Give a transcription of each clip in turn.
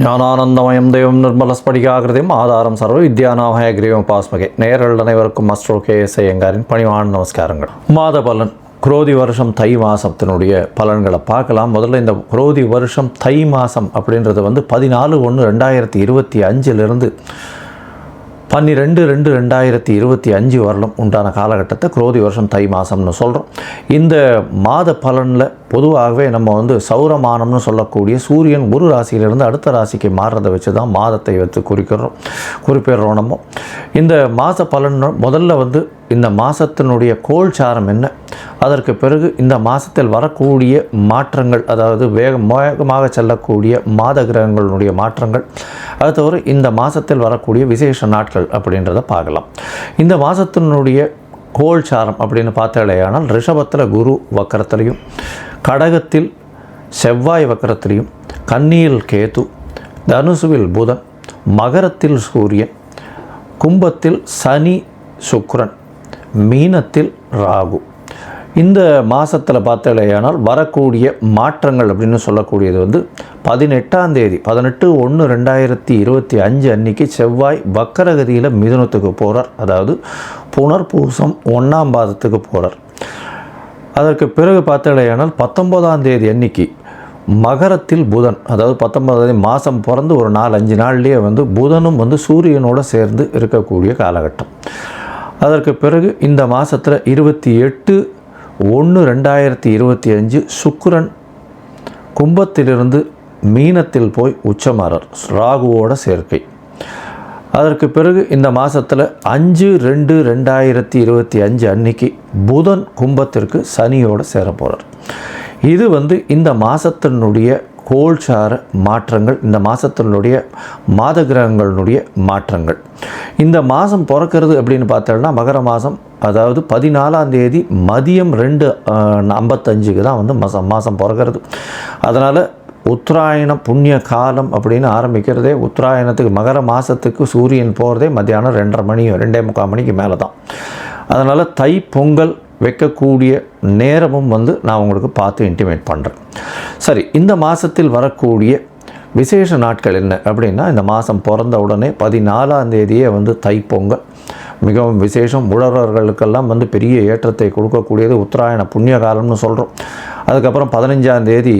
ஞானானந்தமயம் தெய்வம் நிர்மலஸ்படிகாகிருதியும் ஆதாரம் சர்வ வித்யாநாமய கிரீவம் பாஸ்மகே. நேயர்கள் அனைவருக்கும் அஸ்ட்ரோ KS ஐயங்காரின் பணிவான நமஸ்காரங்கள். மாத பலன் குரோதி வருஷம் தை மாதத்தினுடைய பலன்களை பார்க்கலாம். முதல்ல இந்த குரோதி வருஷம் தை மாதம் அப்படின்றது 14/1/2025 12/2/2025 வரலும் உண்டான காலகட்டத்தை குரோதி வருஷம் தை மாதம்னு சொல்கிறோம். இந்த மாத பலனில் பொதுவாகவே நம்ம சௌரமானம்னு சொல்லக்கூடிய சூரியன் ஒரு ராசியிலிருந்து அடுத்த ராசிக்கு மாறுறதை வச்சு தான் மாதத்தை வைத்து குறிப்பிடுறோம். நம்ம இந்த மாத பலன் முதல்ல இந்த மாதத்தினுடைய கோல்சாரம் என்ன, அதற்கு பிறகு இந்த மாதத்தில் வரக்கூடிய மாற்றங்கள், அதாவது வேகமாக செல்லக்கூடிய மாத கிரகங்களுடைய மாற்றங்கள், அது தவிர இந்த மாதத்தில் வரக்கூடிய விசேஷ நாட்கள் அப்படின்றத பார்க்கலாம். இந்த மாதத்தினுடைய கோல்சாரம் அப்படின்னு பார்த்தாலேயானால் ரிஷபத்தில் குரு வக்கரத்திலையும், கடகத்தில் செவ்வாய் வக்கரத்திலையும், கன்னியில் கேது, தனுசுவில் புதன், மகரத்தில் சூரியன், கும்பத்தில் சனி சுக்கிரன், மீனத்தில் ராகு. இந்த மாதத்தில் பார்த்தாலேயானால் வரக்கூடிய மாற்றங்கள் அப்படின்னு சொல்லக்கூடியது 18ஆம் தேதி 18/1/2025 அன்னைக்கு செவ்வாய் வக்கரகதியில் மிதுனத்துக்கு போகிறார். அதாவது புனர்பூசம் 1ஆம் பாதத்துக்கு போகிறார். அதற்கு பிறகு பார்த்தாலேயானால் 19ஆம் தேதி அன்னைக்கு மகரத்தில் புதன், அதாவது 19ஆம் தேதி மாதம் பிறந்து ஒரு 4-5 நாள்லேயே புதனும் சூரியனோடு சேர்ந்து இருக்கக்கூடிய காலகட்டம். அதற்கு பிறகு இந்த மாதத்தில் 28/1/2025 சுக்கிரன் கும்பத்திலிருந்து மீனத்தில் போய் உச்சமாறார், ராகுவோட சேர்க்கை. அதற்கு பிறகு இந்த மாதத்தில் 5/2/2025 அன்னைக்கு புதன் கும்பத்திற்கு சனியோடு சேர போகிறார். இது இந்த மாதத்தினுடைய கோல்சார மாற்றங்கள், இந்த மாதத்தினுடைய மாத கிரகங்களுடைய மாற்றங்கள். இந்த மாதம் பிறக்கிறது அப்படின்னு பார்த்தோம்னா மகர மாதம், அதாவது 14ஆம் தேதி மதியம் 2:55 தான் மாதம் பிறக்கிறது. அதனால் உத்தராயணம் புண்ணிய காலம் அப்படின்னு ஆரம்பிக்கிறதே உத்தராயணத்துக்கு மகர மாதத்துக்கு சூரியன் போகிறதே மத்தியானம் 2:30 மணி 2:45 மணிக்கு மேலே தான். அதனால் தை பொங்கல் வைக்கக்கூடிய நேரமும் நான் உங்களுக்கு பார்த்து இன்டிமேட் பண்ணுறேன். சரி, இந்த மாதத்தில் வரக்கூடிய விசேஷ நாட்கள் என்ன அப்படின்னா, இந்த மாதம் பிறந்த உடனே 14ஆம் தேதியே தைப்பொங்கல் மிகவும் விசேஷம். உழவர்களுக்கெல்லாம் பெரிய ஏற்றத்தை கொடுக்கக்கூடியது உத்தராயண புண்ணிய காலம்னு சொல்கிறோம். அதுக்கப்புறம் 15ஆம் தேதி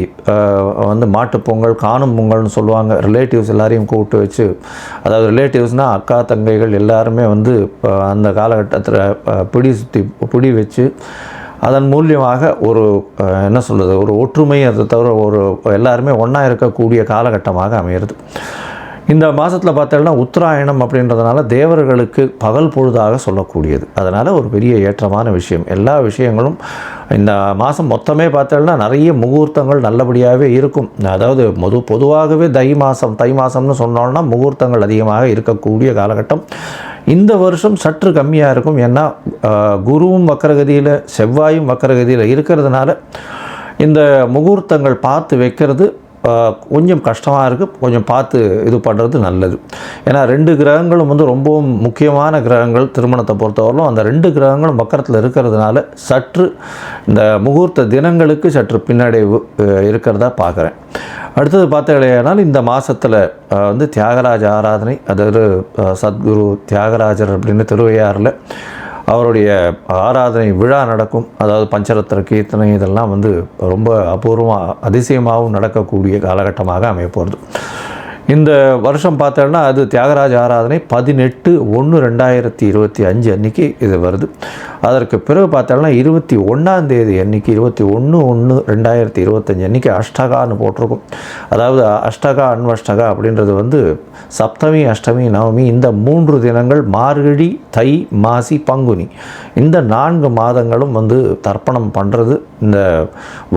மாட்டுப்பொங்கல், காணும் பொங்கல்னு சொல்லுவாங்க. ரிலேட்டிவ்ஸ் எல்லாரையும் கூப்பிட்டு வச்சு, அதாவது ரிலேட்டிவ்ஸ்னால் அக்கா தங்கைகள் எல்லாருமே அந்த காலகட்டத்தில் பிடி வச்சு அதன் மூலியமாக ஒரு ஒரு ஒற்றுமை, அதை தவிர ஒரு எல்லாருமே ஒன்றா இருக்கக்கூடிய காலகட்டமாக அமையிறது. இந்த மாதத்தில் பார்த்தோம்னா உத்தராயணம் அப்படின்றதுனால தேவர்களுக்கு பகல் பொழுதாக சொல்லக்கூடியது. அதனால் ஒரு பெரிய ஏற்றமான விஷயம். எல்லா விஷயங்களும் இந்த மாதம் மொத்தமே பார்த்தோம்னா நிறைய முகூர்த்தங்கள் நல்லபடியாகவே இருக்கும். அதாவது பொதுவாகவே தை மாதம்னு சொன்னோம்னா முகூர்த்தங்கள் அதிகமாக இருக்கக்கூடிய காலகட்டம். இந்த வருஷம் சற்று கம்மியாக இருக்கும். ஏன்னா குருவும் வக்கரகதியில் செவ்வாயும் வக்கரகதியில் இருக்கிறதுனால இந்த முகூர்த்தங்கள் பார்த்து வைக்கிறது கொஞ்சம் கஷ்டமாக இருக்குது. கொஞ்சம் பார்த்து இது பண்ணுறது நல்லது. ஏன்னா 2 கிரகங்களும் ரொம்பவும் முக்கியமான கிரகங்கள் திருமணத்தை பொறுத்தவரையிலும். அந்த 2 கிரகங்களும் வக்கரத்தில் இருக்கிறதுனால சற்று இந்த முகூர்த்த தினங்களுக்கு சற்று பின்னடைவு இருக்கிறதா பார்க்குறேன். அடுத்தது பார்த்தீங்கன்னா இந்த மாதத்தில் தியாகராஜ ஆராதனை, அதாவது சத்குரு தியாகராஜர் அப்படின்னு திருவையாறில் அவருடைய ஆராதனை விழா நடக்கும். அதாவது பஞ்சரத்ன கீர்த்தனை இதெல்லாம் ரொம்ப அபூர்வமாக அதிசயமாகவும் நடக்கக்கூடிய காலகட்டமாக அமைய போகிறது. இந்த வருஷம் பார்த்தோன்னா அது தியாகராஜ ஆராதனை 18/1/2025 அன்றைக்கி இது வருது. அதற்கு பிறகு பார்த்தோம்னா 21ஆம் தேதி அன்றைக்கி 21/1/2025 அன்றைக்கி அஷ்டகான்னு போட்டிருக்கும். அதாவது அஷ்டகா அன்வஷ்டகா அப்படின்றது சப்தமி அஷ்டமி நவமி இந்த 3 தினங்கள் மார்கழி தை மாசி பங்குனி இந்த 4 மாதங்களும் தர்ப்பணம் பண்ணுறது. இந்த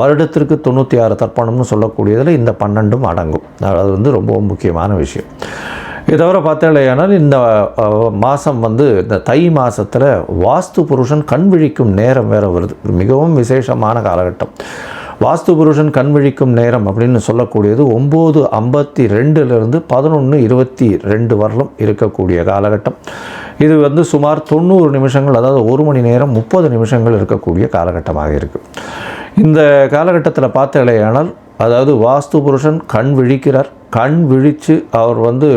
வருடத்திற்கு 96 தர்ப்பணம்னு சொல்லக்கூடியதில் இந்த 12ம் அடங்கும். அது ரொம்ப முக்கியமான விஷயம். இது தவிர பார்த்தாலேயானால் இந்த மாதம் இந்த தை மாதத்தில் வாஸ்து புருஷன் கண் விழிக்கும் நேரம் வேறு வருது. மிகவும் விசேஷமான காலகட்டம். வாஸ்து புருஷன் கண் விழிக்கும் நேரம் அப்படின்னு சொல்லக்கூடியது 9:52 11:22 வரலும் இருக்கக்கூடிய காலகட்டம். இது சுமார் 90 நிமிஷங்கள், அதாவது 1 மணி நேரம் 30 நிமிஷங்கள் இருக்கக்கூடிய காலகட்டமாக இருக்குது. இந்த காலகட்டத்தில் பார்த்தாலேயானால் அதாவது வாஸ்து புருஷன் கண் விழிக்கிறார். கண் விழித்து அவர் வந்து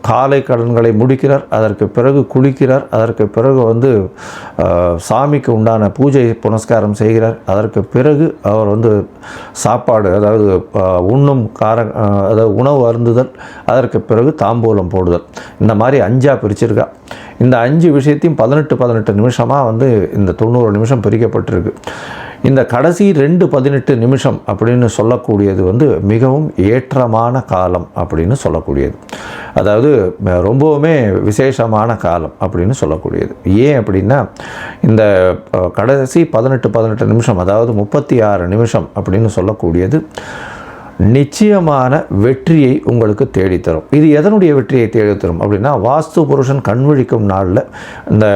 காலை கடன்களை முடிக்கிறார், அதற்கு பிறகு குளிக்கிறார், அதற்கு பிறகு வந்து சாமிக்கு உண்டான பூஜை புனஸ்காரம் செய்கிறார், அதற்கு பிறகு அவர் வந்து சாப்பாடு அதாவது உண்ணும் அதாவது உணவு அருந்துதல், அதற்கு பிறகு தாம்பூலம் போடுதல், இந்த மாதிரி 5ஆக பிரிச்சிருக்கா. இந்த 5 விஷயத்தையும் 18 நிமிஷமாக வந்து இந்த 90 நிமிஷம் பிரிக்கப்பட்டிருக்கு. இந்த கடைசி 18 நிமிஷம் அப்படின்னு சொல்லக்கூடியது வந்து மிகவும் ஏற்றமான காலம் அப்படின்னு சொல்லக்கூடியது. அதாவது ரொம்பவுமே விசேஷமான காலம் அப்படின்னு சொல்லக்கூடியது. ஏன் அப்படின்னா இந்த கடைசி 18 நிமிஷம் அதாவது 36 நிமிஷம் அப்படின்னு சொல்லக்கூடியது நிச்சயமான வெற்றியை உங்களுக்கு தேடித்தரும். இது எதனுடைய வெற்றியை தேடித்தரும் அப்படின்னா, வாஸ்து புருஷன் கண்விழிக்கும் நாளில் இந்த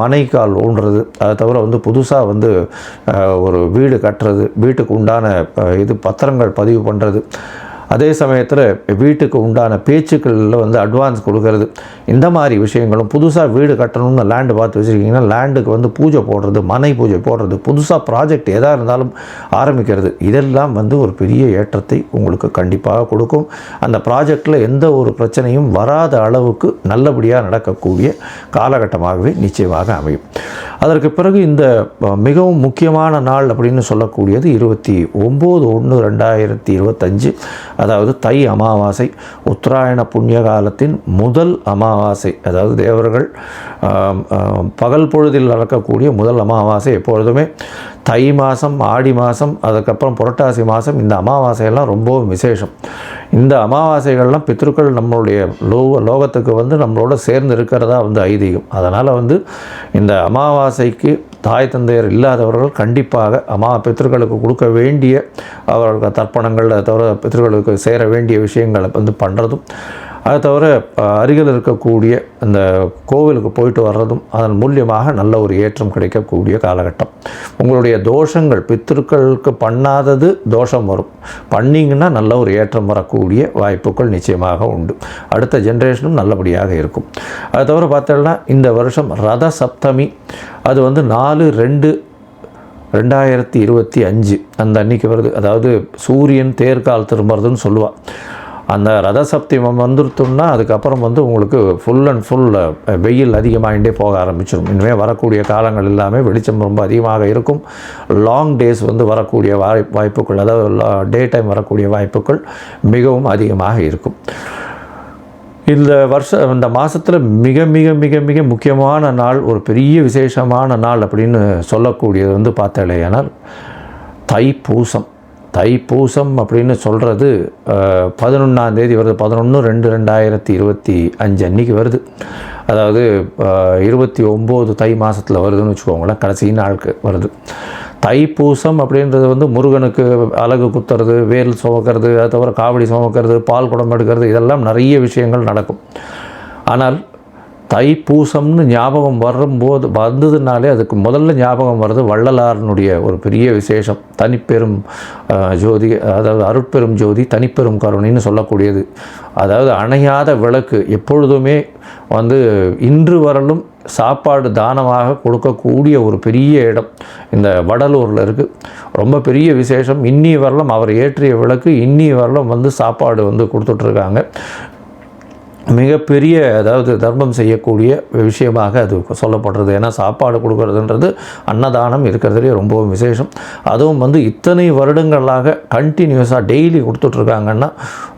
மனைக்கால் ஊன்றது, அதை தவிர வந்து புதுசாக வந்து ஒரு வீடு கட்டுறது, வீட்டுக்கு உண்டான இது பத்திரங்கள் பதிவு பண்ணுறது, அதே சமயத்தில் வீட்டுக்கு உண்டான பேச்சுக்களில் வந்து அட்வான்ஸ் கொடுக்கறது, இந்த மாதிரி விஷயங்களும், புதுசாக வீடு கட்டணும்னு லேண்டு பார்த்து வச்சுருக்கீங்கன்னா லேண்டுக்கு வந்து பூஜை போடுறது, மனை பூஜை போடுறது, புதுசாக ப்ராஜெக்ட் எதாக இருந்தாலும் ஆரம்பிக்கிறது, இதெல்லாம் வந்து ஒரு பெரிய ஏற்றத்தை உங்களுக்கு கண்டிப்பாக கொடுக்கும். அந்த ப்ராஜெக்டில் எந்த ஒரு பிரச்சனையும் வராத அளவுக்கு நல்லபடியாக நடக்கக்கூடிய காலகட்டமாகவே நிச்சயமாக அமையும். அதற்கு பிறகு இந்த மிகவும் முக்கியமான நாள் அப்படின்னு சொல்லக்கூடியது 29/1/2025, அதாவது தை அமாவாசை, உத்தராயண புண்ணிய காலத்தின் முதல் அமாவாசை. அதாவது தேவர்கள் பகல் பொழுதில் நடக்கக்கூடிய முதல் அமாவாசை. எப்பொழுதுமே தை மாதம், ஆடி மாதம், அதுக்கப்புறம் புரட்டாசி மாதம், இந்த அமாவாசையெல்லாம் ரொம்பவும் விசேஷம். இந்த அமாவாசைகள்லாம் பித்ருக்கள் நம்மளுடைய லோகத்துக்கு வந்து நம்மளோட சேர்ந்து இருக்கிறதா வந்து ஐதீகம். அதனால் வந்து இந்த அமாவாசைக்கு தாய் தந்தையர் இல்லாதவர்கள் கண்டிப்பாக பித்ருக்களுக்கு கொடுக்க வேண்டிய அவர்களுக்கு தர்ப்பணங்கள், அதை தவிர பித்ருக்களுக்கு சேர வேண்டிய விஷயங்களை வந்து பண்ணுறதும், அதை தவிர அருகில் இருக்கக்கூடிய அந்த கோவிலுக்கு போயிட்டு வர்றதும் அதன் மூலியமாக நல்ல ஒரு ஏற்றம் கிடைக்கக்கூடிய காலகட்டம். உங்களுடைய தோஷங்கள் பித்ருக்களுக்கு பண்ணாதது தோஷம் வரும், பண்ணிங்கன்னா நல்ல ஒரு ஏற்றம் வரக்கூடிய வாய்ப்புகள் நிச்சயமாக உண்டு. அடுத்த ஜென்ரேஷனும் நல்லபடியாக இருக்கும். அதை தவிர பார்த்தோம்னா இந்த வருஷம் ரத சப்தமி, அது வந்து 4/2/2025 அந்த அன்னைக்கு வருது. அதாவது சூரியன் தேர்கால் திரும்புறதுன்னு சொல்லுவாள். அந்த ரத சப்தமம் வந்துருத்தோம்னா அதுக்கப்புறம் வந்து உங்களுக்கு ஃபுல் அண்ட் ஃபுல் வெயில் அதிகமாகிட்டே போக ஆரம்பிச்சிடும். இனிமேல் வரக்கூடிய காலங்கள் எல்லாமே வெளிச்சம் ரொம்ப அதிகமாக இருக்கும். லாங் டேஸ் வந்து வரக்கூடிய வாய்ப்புகள், அதாவது டே டைம் வரக்கூடிய வாய்ப்புகள் மிகவும் அதிகமாக இருக்கும். இந்த மாதத்தில் மிக மிக மிக மிக முக்கியமான நாள், ஒரு பெரிய விசேஷமான நாள் அப்படின்னு சொல்லக்கூடியது வந்து பார்த்தாலேயானால் தைப்பூசம். தைப்பூசம் அப்படின்னு சொல்கிறது 11ஆம் தேதி வருது. 11/2/2025 அன்றைக்கி வருது. அதாவது 29 தை மாதத்தில் வருதுன்னு வச்சுக்கோங்களேன், கடைசி நாளுக்கு வருது. தைப்பூசம் அப்படின்றது வந்து முருகனுக்கு அலகு குத்துறது, வேல் சுமக்கிறது, அதை தவிர காவடி சுமக்கிறது, பால் குடம் எடுக்கிறது, இதெல்லாம் நிறைய விஷயங்கள் நடக்கும். ஆனால் தைப்பூசம்னு ஞாபகம் வந்ததுனாலே அதுக்கு முதல்ல ஞாபகம் வர்றது வள்ளலாரனுடைய ஒரு பெரிய விசேஷம், தனிப்பெரும் ஜோதி, அதாவது அருட்பெரும் ஜோதி தனிப்பெரும் கருணைன்னு சொல்லக்கூடியது. அதாவது அணையாத விளக்கு, எப்பொழுதுமே வந்து இன்று வரலும் சாப்பாடு தானமாக கொடுக்கக்கூடிய ஒரு பெரிய இடம் இந்த வடலூரில் இருக்குது. ரொம்ப பெரிய விசேஷம். இன்னி வரலும் அவர் ஏற்றிய விளக்கு இன்னி வரலும் வந்து சாப்பாடு வந்து கொடுத்துட்ருக்காங்க. மிகப்பெரிய அதாவது தர்மம் செய்யக்கூடிய விஷயமாக அது சொல்லப்படுறது. ஏன்னா சாப்பாடு கொடுக்கறதுன்றது அன்னதானம் இருக்கிறதுலே ரொம்பவும் விசேஷம். அதுவும் வந்து இத்தனை வருடங்களாக கண்டினியூஸாக டெய்லி கொடுத்துட்ருக்காங்கன்னா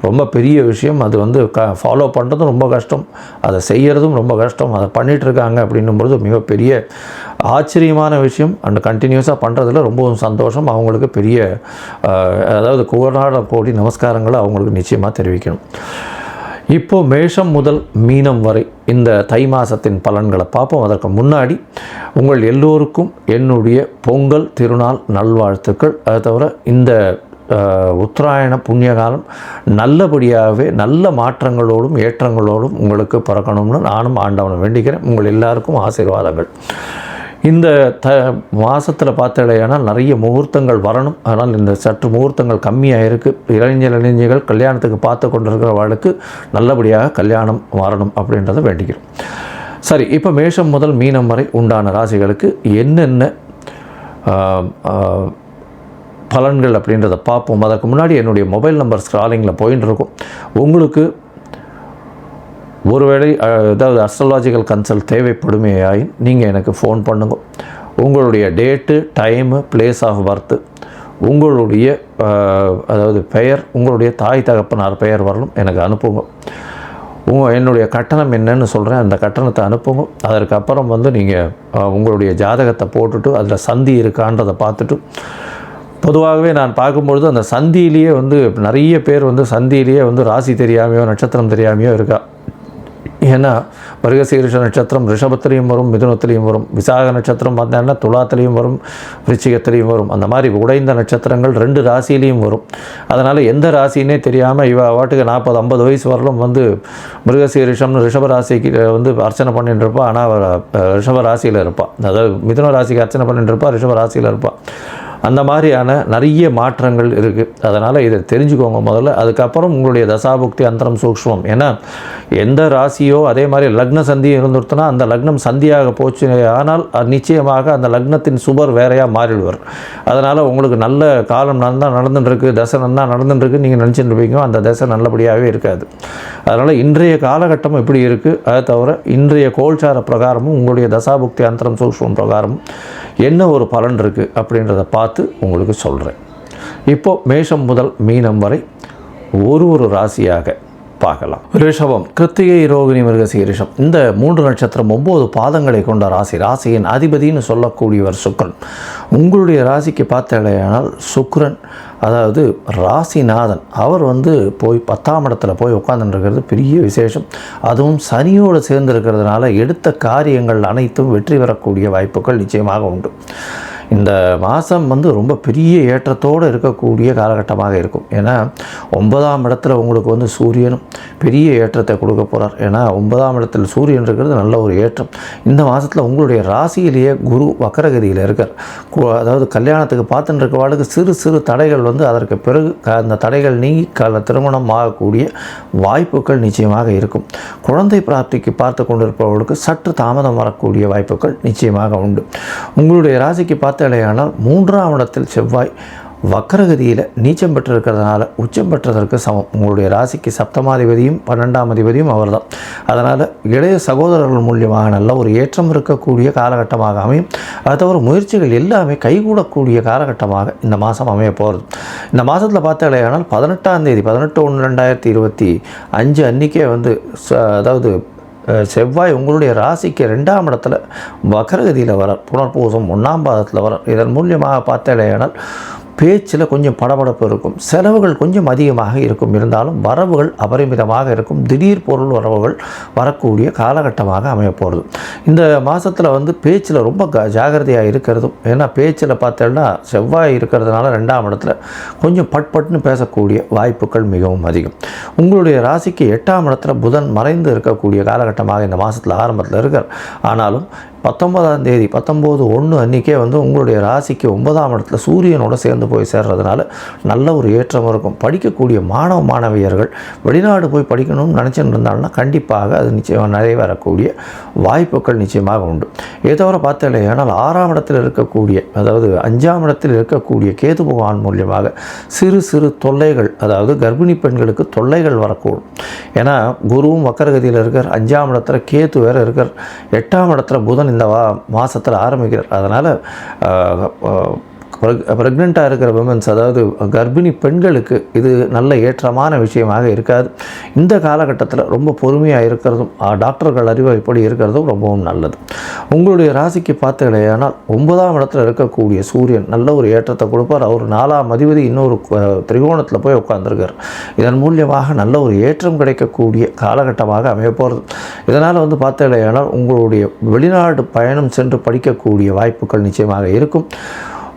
ரொம்ப பெரிய விஷயம். அது வந்து ஃபாலோ பண்ணுறதும் ரொம்ப கஷ்டம், அதை செய்கிறதும் ரொம்ப கஷ்டம். அதை பண்ணிகிட்ருக்காங்க அப்படின்னும்பொழுது மிகப்பெரிய ஆச்சரியமான விஷயம். அண்ட் கண்டினியூஸாக பண்ணுறதுல ரொம்பவும் சந்தோஷம். அவங்களுக்கு பெரிய அதாவது கோடி நமஸ்காரங்களை அவங்களுக்கு நிச்சயமாக தெரிவிக்கணும். இப்போது மேஷம் முதல் மீனம் வரை இந்த தை மாதத்தின் பலன்களை பார்ப்போம். அதற்கு முன்னாடி உங்கள் எல்லோருக்கும் என்னுடைய பொங்கல் திருநாள் நல்வாழ்த்துக்கள். அதை தவிர இந்த உத்தராயண புண்ணியகாலம் நல்லபடியாகவே நல்ல மாற்றங்களோடும் ஏற்றங்களோடும் உங்களுக்கு பிறக்கணும்னு நானும் ஆண்டவனை வேண்டிக்கிறேன். உங்கள் எல்லாருக்கும் ஆசீர்வாதங்கள். இந்த மாதத்தில் பார்த்தாலேயானால் நிறைய முகூர்த்தங்கள் வரணும். ஆனால் இந்த சற்று முகூர்த்தங்கள் கம்மியாக இருக்குது. இளைஞர்கள் கல்யாணத்துக்கு பார்த்து கொண்டிருக்கிறவர்களுக்கு நல்லபடியாக கல்யாணம் வரணும் அப்படின்றத வேண்டிக்கிறோம். சரி, இப்போ மேஷம் முதல் மீனம் வரை உண்டான ராசிகளுக்கு என்னென்ன பலன்கள் அப்படின்றத பார்ப்போம். அதற்கு முன்னாடி என்னுடைய மொபைல் நம்பர் ஸ்க்ராலிங்கில் போயின்னு இருக்கும். உங்களுக்கு ஒருவேளை ஏதாவது அஸ்ட்ராலாஜிக்கல் கன்சல்ட் தேவைப்படுமேயாயின் நீங்கள் எனக்கு ஃபோன் பண்ணுங்க. உங்களுடைய date, time, place of birth, உங்களுடைய அதாவது பெயர், உங்களுடைய தாய் தகப்பனார் பெயர் வரலும் எனக்கு அனுப்புங்க. என்னுடைய கட்டணம் என்னன்னு சொல்கிறேன், அந்த கட்டணத்தை அனுப்புங்க. அதற்கப்புறம் நீங்கள் உங்களுடைய ஜாதகத்தை போட்டுட்டு அதில் சந்தி இருக்கான்றதை பார்த்துட்டு, பொதுவாகவே நான் பார்க்கும்பொழுது அந்த சந்தியிலேயே நிறைய பேர் சந்தியிலேயே ராசி தெரியாமையோ நட்சத்திரம் தெரியாமையோ இருக்கா. ஏன்னா மிருகசீரிஷ நட்சத்திரம் ரிஷபத்திலையும் வரும், மிதுனத்திலையும் வரும். விசாக நட்சத்திரம் பார்த்தீங்கன்னா துலாத்திலையும் வரும், விருச்சிகத்திலையும் வரும். அந்த மாதிரி உடைந்த நட்சத்திரங்கள் 2 ராசியிலையும் வரும். அதனால் எந்த ராசின்னே தெரியாமல் வாட்டுக்கு 40-50 வயசு வரலும் மிருகசீரிஷம்னு ரிஷப ராசிக்கு அர்ச்சனை பண்ணிட்டு இருப்பாள். ஆனால் ரிஷப ராசியில் இருப்பாள். அதாவது மிதுன ராசிக்கு அர்ச்சனை பண்ணிட்டு இருப்பாள், ரிஷப ராசியில் இருப்பாள். அந்த மாதிரியான நிறைய மாற்றங்கள் இருக்குது. அதனால் இதை தெரிஞ்சுக்கோங்க முதல்ல. அதுக்கப்புறம் உங்களுடைய தசாபுக்தி அந்தரம் சூக்ஷ்மம். ஏன்னா எந்த ராசியோ அதே மாதிரி லக்ன சந்தியும் இருந்துருத்தனா அந்த லக்னம் சந்தியாக போச்சு ஆனால் நிச்சயமாக அந்த லக்னத்தின் சுபர் வேறையாக மாறிடுவார். அதனால் உங்களுக்கு நல்ல காலம் நல்லா நடந்துட்டுருக்கு, தசை நல்லா நடந்துட்டுருக்கு நீங்கள் நினச்சிட்டு இருப்பீங்க, அந்த தசை நல்லபடியாகவே இருக்காது. அதனால் இன்றைய காலகட்டம் எப்படி இருக்குது, அதை தவிர இன்றைய கோல்சார பிரகாரமும் உங்களுடைய தசாபுக்தி அந்தரம் சூக்ஷ்மம் பிரகாரமும் என்ன ஒரு பலன் இருக்குது அப்படின்றத பார்த்து உங்களுக்கு சொல்கிறேன். இப்போது மேஷம் முதல் மீனம் வரை ஒரு ராசியாக பார்க்கலாம். ரிஷபம், கிருத்திகை, ரோகிணி, மிருகசீரிஷம் இந்த 3 நட்சத்திரம் 9 பாதங்களை கொண்ட ராசி. ராசியின் அதிபதினு சொல்லக்கூடியவர் சுக்கிரன். உங்களுடைய ராசிக்கு பார்த்தேனால் சுக்கிரன் அதாவது ராசிநாதன் அவர் போய் 10ஆம் இடத்துல போய் உட்காந்துருக்கிறது பெரிய விசேஷம். அதுவும் சனியோடு சேர்ந்துருக்கிறதுனால எடுத்த காரியங்கள் அனைத்தும் வெற்றி பெறக்கூடிய வாய்ப்புகள் நிச்சயமாக உண்டு. இந்த மாதம் ரொம்ப பெரிய ஏற்றத்தோடு இருக்கக்கூடிய காலகட்டமாக இருக்கும். ஏன்னா 9ஆம் இடத்துல உங்களுக்கு சூரியனும் பெரிய ஏற்றத்தை கொடுக்க போகிறார். ஏன்னா 9ஆம் இடத்தில் சூரியன் இருக்கிறது நல்ல ஒரு ஏற்றம். இந்த மாதத்தில் உங்களுடைய ராசியிலேயே குரு வக்கரகதியில் இருக்கார். அதாவது கல்யாணத்துக்கு பார்த்துட்டு இருக்கவாளுக்கு சிறு சிறு தடைகள் அதற்கு பிறகு அந்த தடைகள் நீங்கி திருமணம் ஆகக்கூடிய வாய்ப்புகள் நிச்சயமாக இருக்கும். குழந்தை பிராப்திக்கு பார்த்து கொண்டிருப்பவர்களுக்கு சற்று தாமதம் வரக்கூடிய வாய்ப்புகள் நிச்சயமாக உண்டு. உங்களுடைய ராசிக்கு பார்த்தாலேயானால் 3ஆம் இடத்தில் செவ்வாய் வக்கரகதியில் நீச்சம் பெற்றிருக்கிறதுனால உச்சம் பெற்றதற்கு சமம். உங்களுடைய ராசிக்கு சப்தமாதிபதியும் 12ஆம் அதிபதியும் அவர் தான். அதனால் இளைய சகோதரர்கள் மூலியமாக நல்ல ஒரு ஏற்றம் இருக்கக்கூடிய காலகட்டமாக அமையும். அது தவிர முயற்சிகள் எல்லாமே கைகூடக்கூடிய காலகட்டமாக இந்த மாதம் அமைய போகிறது. இந்த மாதத்தில் பார்த்தாலேயானால் 18ஆம் தேதி 18/1/2025 அன்றைக்கே அதாவது செவ்வாய் உங்களுடைய ராசிக்கு 2ஆம் இடத்துல வக்கரகதியில் வரார். புனர்பூசம் 1ஆம் பாதத்தில் வரார். இதன் மூலியமாக பார்த்தாலேயானால் பேச்சில் கொஞ்சம் படபடப்பு இருக்கும், செலவுகள் கொஞ்சம் அதிகமாக இருக்கும். இருந்தாலும் வரவுகள் அபரிமிதமாக இருக்கும். திடீர் பொருள் வரவுகள் வரக்கூடிய காலகட்டமாக அமைய போகிறது. இந்த மாதத்தில் பேச்சில் ரொம்ப ஜாகிரதையாக இருக்கிறதும். ஏன்னா பேச்சில் பார்த்தோன்னா செவ்வாய் இருக்கிறதுனால 2ஆம் இடத்துல கொஞ்சம் பட்பட்னு பேசக்கூடிய வாய்ப்புகள் மிகவும் அதிகம். உங்களுடைய ராசிக்கு 8ஆம் இடத்துல புதன் மறைந்து இருக்கக்கூடிய காலகட்டமாக இந்த மாதத்தில் ஆரம்பத்தில் இருக்கார். ஆனாலும் 19ஆம் தேதி 19/1 அன்றைக்கே உங்களுடைய ராசிக்கு 9ஆம் இடத்துல சூரியனோடு சேர்ந்து போய் சேர்றதுனால நல்ல ஒரு ஏற்றம் இருக்கும். படிக்கக்கூடிய மாணவியர்கள் வெளிநாடு போய் படிக்கணும்னு நினச்சிட்டு இருந்தாங்கன்னா கண்டிப்பாக அது நிச்சயமாக நிறைவேறக்கூடிய வாய்ப்புகள் நிச்சயமாக உண்டு. இதை தவிர பார்த்தேன் ஏன்னால் 6ஆம் இடத்தில் இருக்கக்கூடிய அதாவது 5ஆம் இடத்தில் இருக்கக்கூடிய கேது பகவான் மூலியமாக சிறு சிறு தொல்லைகள், அதாவது கர்ப்பிணி பெண்களுக்கு தொல்லைகள் வரக்கூடும். ஏன்னா குருவும் வக்கரகதியில் இருக்கார், 5ஆம் இடத்துல கேது வேறு இருக்கார், 8ஆம் இடத்துல புதன் இந்த மாதத்தில் ஆரம்பிக்கிறார். அதனால் ப்ரெக்னெண்ட்டாக இருக்கிற விமன்ஸ், அதாவது கர்ப்பிணி பெண்களுக்கு இது நல்ல ஏற்றமான விஷயமாக இருக்காது. இந்த காலகட்டத்தில் ரொம்ப பொறுமையாக இருக்கிறதும் டாக்டர்கள் அறிவுரைப்படி இருக்கிறதும் ரொம்பவும் நல்லது. உங்களுடைய ராசிக்கு பார்த்தீங்களேனால் 9ஆம் இடத்துல இருக்கக்கூடிய சூரியன் நல்ல ஒரு ஏற்றத்தை கொடுப்பார். அவர் 4ஆம் அதிபதி இன்னொரு திரிகோணத்தில் போய் உட்கார்ந்துருக்கார். இதன் மூலியமாக நல்ல ஒரு ஏற்றம் கிடைக்கக்கூடிய காலகட்டமாக அமைய போகிறது. இதனால் பார்த்தீங்களேனால் உங்களுடைய வெளிநாடு பயணம் சென்று படிக்கக்கூடிய வாய்ப்புகள் நிச்சயமாக இருக்கும்.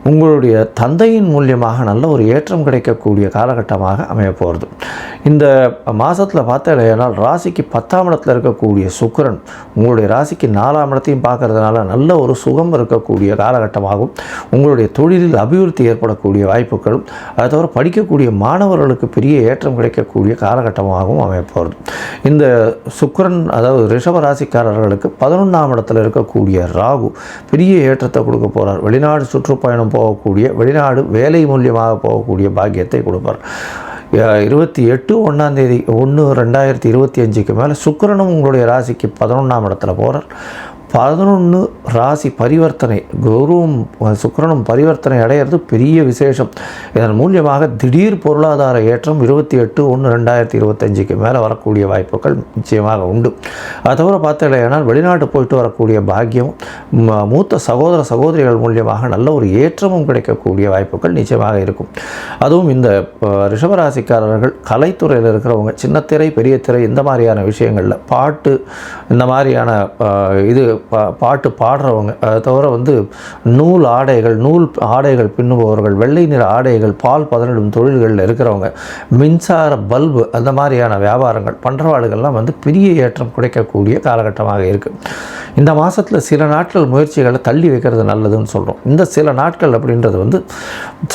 உங்களுடைய தந்தையின் மூலியமாக நல்ல ஒரு ஏற்றம் கிடைக்கக்கூடிய காலகட்டமாக அமைய போகிறது. இந்த மாதத்தில் பார்த்தேனால் ராசிக்கு 10ஆம் இடத்துல இருக்கக்கூடிய சுக்கிரன் உங்களுடைய ராசிக்கு 4ஆம் இடத்தையும் பார்க்கறதுனால நல்ல ஒரு சுகம் இருக்கக்கூடிய காலகட்டமாகவும் உங்களுடைய தொழிலில் அபிவிருத்தி ஏற்படக்கூடிய வாய்ப்புகளும், அதை தவிர படிக்கக்கூடிய மாணவர்களுக்கு பெரிய ஏற்றம் கிடைக்கக்கூடிய காலகட்டமாகவும் அமைய போகிறது. இந்த சுக்கிரன் அதாவது ரிஷப ராசிக்காரர்களுக்கு 11ஆம் இடத்துல இருக்கக்கூடிய ராகு பெரிய ஏற்றத்தை கொடுக்க போகிறார். வெளிநாடு சுற்றுப்பயணம் போகக்கூடிய, வெளிநாடு வேலை மூலியமாக போகக்கூடிய பாக்கியத்தை கொடுப்பார். 28/1/2025 மேலே சுக்கிரனும் உங்களுடைய ராசிக்கு 11ஆம் இடத்துல போகிறார். 11 ராசி பரிவர்த்தனை, குருவும் சுக்கிரனும் பரிவர்த்தனை அடையிறது பெரிய விசேஷம். இதன் மூலியமாக திடீர் பொருளாதார ஏற்றம் 28/1/2025 மேலே வரக்கூடிய வாய்ப்புகள் நிச்சயமாக உண்டு. அது தவிர பார்த்தீங்கன்னா வெளிநாட்டு போயிட்டு வரக்கூடிய பாக்கியம், மூத்த சகோதர சகோதரிகள் மூலியமாக நல்ல ஒரு ஏற்றமும் கிடைக்கக்கூடிய வாய்ப்புகள் நிச்சயமாக இருக்கும். அதுவும் இந்த ரிஷபராசிக்காரர்கள் கலைத்துறையில் இருக்கிறவங்க, சின்னத்திரை பெரிய திரை இந்த மாதிரியான விஷயங்களில் பாட்டு இந்த மாதிரியான பாட்டு பாடுறவங்க, அதை தவிர நூல் ஆடைகள் பின்னுபவர்கள், வெள்ளை நிற ஆடைகள், பால் பதனிடும் தொழில்களில் இருக்கிறவங்க, மின்சார பல்பு அந்த மாதிரியான வியாபாரங்கள் பண்ணுறவாளுகள்லாம் பெரிய ஏற்றம் கிடைக்கக்கூடிய காலகட்டமாக இருக்குது. இந்த மாதத்தில் சில நாட்கள் முயற்சிகளை தள்ளி வைக்கிறது நல்லதுன்னு சொல்கிறோம். இந்த சில நாட்கள் அப்படின்றது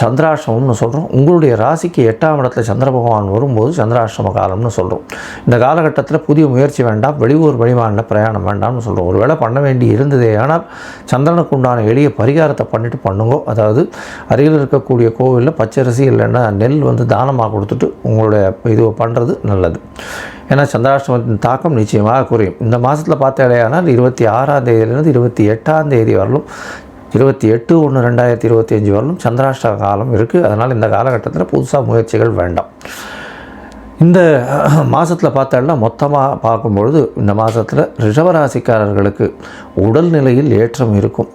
சந்திராஷ்டமம்னு சொல்கிறோம். உங்களுடைய ராசிக்கு 8ஆம் இடத்துல சந்திர பகவான் வரும்போது சந்திராஷ்டம காலம்னு சொல்கிறோம். இந்த காலகட்டத்தில் புதிய முயற்சி வேண்டாம், வெளியூர் வெளிமாநில பிரயாணம் வேண்டாம்னு சொல்கிறோம். ஒரு வேளை பண்ண வேண்டி இருந்ததே ஆனால் சந்திரனுக்கு உண்டான எளிய பரிகாரத்தை பண்ணிட்டு பண்ணுங்க. அதாவது அருகில் இருக்கக்கூடிய கோவிலில் பச்சரிசி இல்லைன்னா நெல் தானமாக கொடுத்துட்டு உங்களுடைய இது பண்ணுறது நல்லது. ஏன்னா சந்திராஷ்டமத்தின் தாக்கம் நிச்சயமாக குறையும். இந்த மாதத்தில் பார்த்தேனால் 26ஆம் தேதியிலிருந்து 28ஆம் தேதி வரலும், 28/1/2025 வரலும் சந்திராஷ்டம காலம் இருக்குது. அதனால் இந்த காலகட்டத்தில் புதுசாக முயற்சிகள் வேண்டாம். இந்த மாதத்தில் பார்த்தோம்னா மொத்தமாக பார்க்கும்பொழுது இந்த மாதத்தில் ரிஷபராசிக்காரர்களுக்கு உடல்நிலையில் ஏற்றம் இருக்கும்.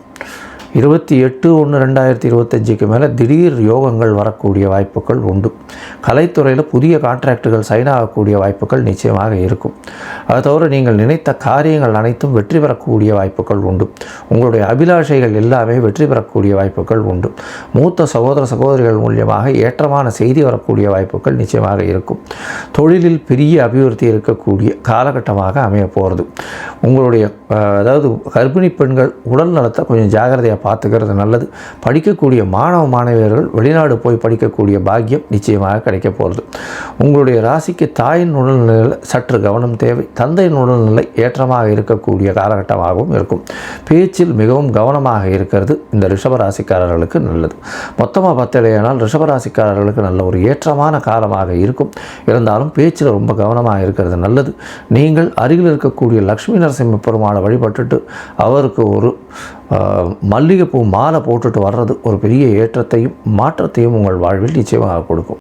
28/1/2025 மேலே திடீர் யோகங்கள் வரக்கூடிய வாய்ப்புகள் உண்டு. கலைத்துறையில் புதிய கான்ட்ராக்டுகள் சைன் ஆகக்கூடிய வாய்ப்புகள் நிச்சயமாக இருக்கும். அது தவிர நீங்கள் நினைத்த காரியங்கள் அனைத்தும் வெற்றி பெறக்கூடிய வாய்ப்புகள் உண்டு. உங்களுடைய அபிலாஷைகள் எல்லாமே வெற்றி பெறக்கூடிய வாய்ப்புகள் உண்டு. மூத்த சகோதர சகோதரிகள் மூலியமாக ஏற்றமான செய்தி வரக்கூடிய வாய்ப்புகள் நிச்சயமாக இருக்கும். தொழிலில் பெரிய அபிவிருத்தி இருக்கக்கூடிய காலகட்டமாக அமைய போகிறது. உங்களுடைய அதாவது கர்ப்பிணி பெண்கள் உடல் நலத்தை கொஞ்சம் ஜாகிரதையாக பார்த்துக்கிறது நல்லது. படிக்கக்கூடிய மாணவ மாணவியர்கள் வெளிநாடு போய் படிக்கக்கூடிய பாக்கியம் நிச்சயமாக கிடைக்க போகிறது. உங்களுடைய ராசிக்கு தாயின் உடல்நிலையில் சற்று கவனம் தேவை. தந்தையின் உடல்நிலை ஏற்றமாக இருக்கக்கூடிய காலகட்டமாகவும் இருக்கும். பேச்சில் மிகவும் கவனமாக இருக்கிறது இந்த ரிஷபராசிக்காரர்களுக்கு நல்லது. மொத்தமாக பார்த்தடையானால் ரிஷபராசிக்காரர்களுக்கு நல்ல ஒரு ஏற்றமான காலமாக இருக்கும். இருந்தாலும் பேச்சில் ரொம்ப கவனமாக இருக்கிறது நல்லது. நீங்கள் அருகில் இருக்கக்கூடிய லக்ஷ்மி நரசிம்ம பெருமாளை வழிபட்டுட்டு அவருக்கு ஒரு மல்லிகைப்பூ மாலை போட்டுட்டு வர்றது ஒரு பெரிய ஏற்றத்தையும் மாற்றத்தையும் உங்கள் வாழ்வில் நிச்சயமாக கொடுக்கும்.